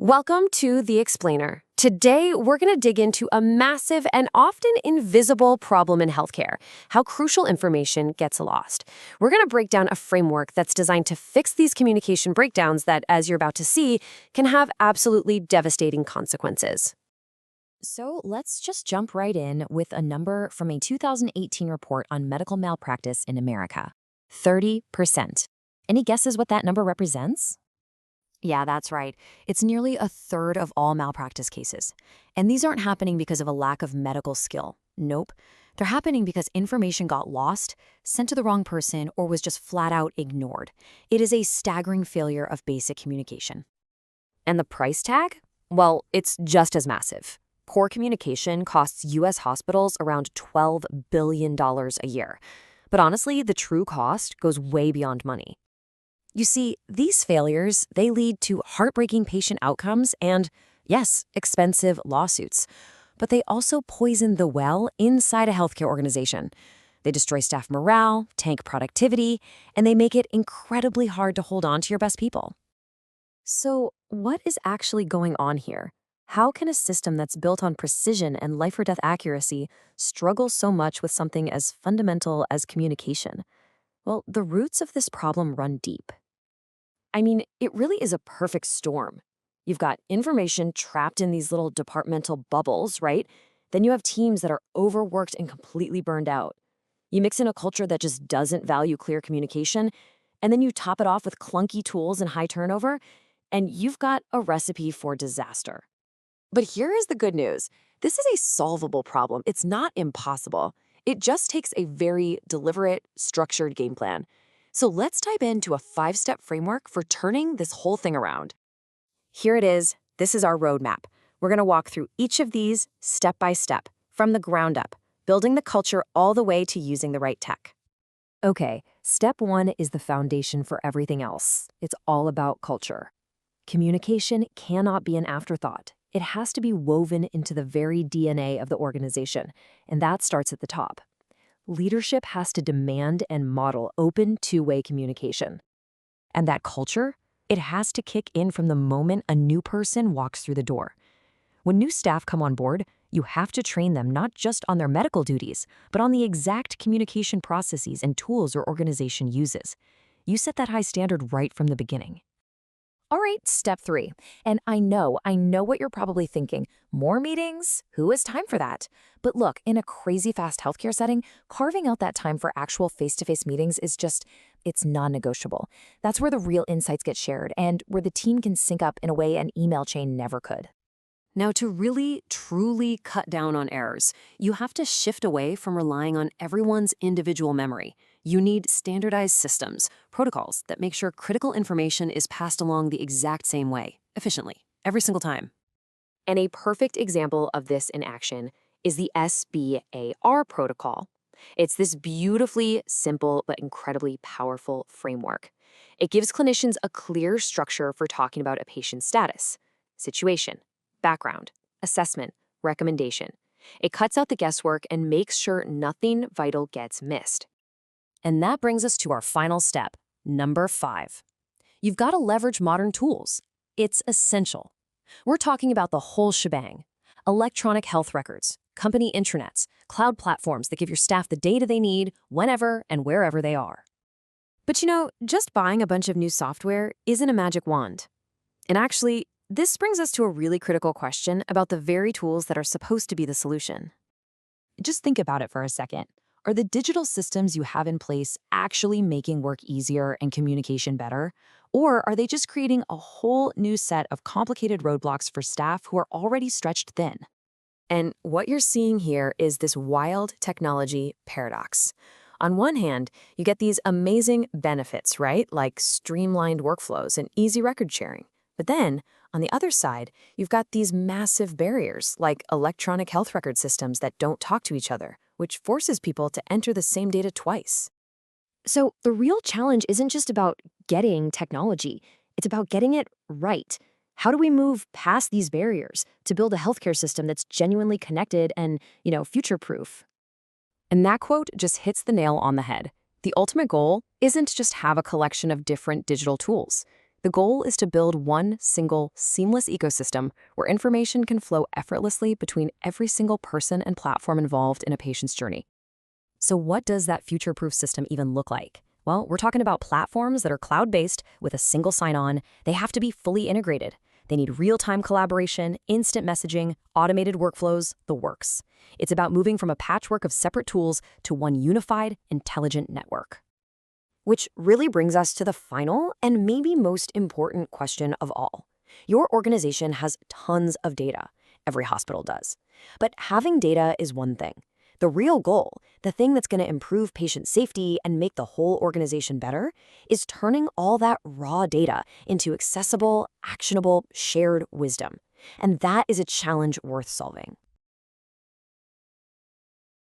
Welcome to The Explainer. Today, we're going to dig into a massive and often invisible problem in healthcare, how crucial information gets lost. We're going to break down a framework that's designed to fix these communication breakdowns that, as you're about to see, can have absolutely devastating consequences. So let's just jump right in with a number from a 2018 report on medical malpractice in America. 30%. Any guesses what that number represents? Yeah, that's right. It's nearly a third of all malpractice cases. And these aren't happening because of a lack of medical skill. Nope. They're happening because information got lost, sent to the wrong person, or was just flat out ignored. It is a staggering failure of basic communication. And the price tag? Well, it's just as massive. Poor communication costs U.S. hospitals around $12 billion a year. But honestly, the true cost goes way beyond money. You see, these failures, they lead to heartbreaking patient outcomes and, yes, expensive lawsuits. But they also poison the well inside a healthcare organization. They destroy staff morale, tank productivity, and they make it incredibly hard to hold on to your best people. So, what is actually going on here? How can a system that's built on precision and life-or-death accuracy struggle so much with something as fundamental as communication? Well, the roots of this problem run deep. I mean, it really is a perfect storm. You've got information trapped in these little departmental bubbles, right? Then you have teams that are overworked and completely burned out. You mix in a culture that just doesn't value clear communication, and then you top it off with clunky tools and high turnover, and you've got a recipe for disaster. But here is the good news. This is a solvable problem. It's not impossible. It just takes a very deliberate, structured game plan. So let's dive into a 5-step framework for turning this whole thing around. Here it is. This is our roadmap. We're going to walk through each of these step by step, from the ground up, building the culture all the way to using the right tech. Okay, step 1 is the foundation for everything else. It's all about culture. Communication cannot be an afterthought. It has to be woven into the very DNA of the organization, and that starts at the top. Leadership has to demand and model open, two-way communication. And that culture, it has to kick in from the moment a new person walks through the door. When new staff come on board, you have to train them not just on their medical duties, but on the exact communication processes and tools your organization uses. You set that high standard right from the beginning. All right, step 3. And I know what you're probably thinking. More meetings? Who has time for that? But look, in a crazy fast healthcare setting, carving out that time for actual face-to-face meetings is it's non-negotiable. That's where the real insights get shared and where the team can sync up in a way an email chain never could. Now, to really, truly cut down on errors, you have to shift away from relying on everyone's individual memory. You need standardized systems, protocols that make sure critical information is passed along the exact same way, efficiently, every single time. And a perfect example of this in action is the SBAR protocol. It's this beautifully simple but incredibly powerful framework. It gives clinicians a clear structure for talking about a patient's status, situation, background, assessment, recommendation. It cuts out the guesswork and makes sure nothing vital gets missed. And that brings us to our final step, number 5. You've got to leverage modern tools. It's essential. We're talking about the whole shebang. Electronic health records, company intranets, cloud platforms that give your staff the data they need whenever and wherever they are. But just buying a bunch of new software isn't a magic wand. And actually, this brings us to a really critical question about the very tools that are supposed to be the solution. Just think about it for a second. Are the digital systems you have in place actually making work easier and communication better? Or are they just creating a whole new set of complicated roadblocks for staff who are already stretched thin? And what you're seeing here is this wild technology paradox. On one hand, you get these amazing benefits, right? Like streamlined workflows and easy record sharing. But then, on the other side, you've got these massive barriers, like electronic health record systems that don't talk to each other, which forces people to enter the same data twice. So the real challenge isn't just about getting technology, it's about getting it right. How do we move past these barriers to build a healthcare system that's genuinely connected and, future-proof? And that quote just hits the nail on the head. The ultimate goal isn't to just have a collection of different digital tools. The goal is to build one single, seamless ecosystem where information can flow effortlessly between every single person and platform involved in a patient's journey. So what does that future-proof system even look like? Well, we're talking about platforms that are cloud-based with a single sign-on. They have to be fully integrated. They need real-time collaboration, instant messaging, automated workflows, the works. It's about moving from a patchwork of separate tools to one unified, intelligent network. Which really brings us to the final and maybe most important question of all. Your organization has tons of data. Every hospital does. But having data is one thing. The real goal, the thing that's going to improve patient safety and make the whole organization better, is turning all that raw data into accessible, actionable, shared wisdom. And that is a challenge worth solving.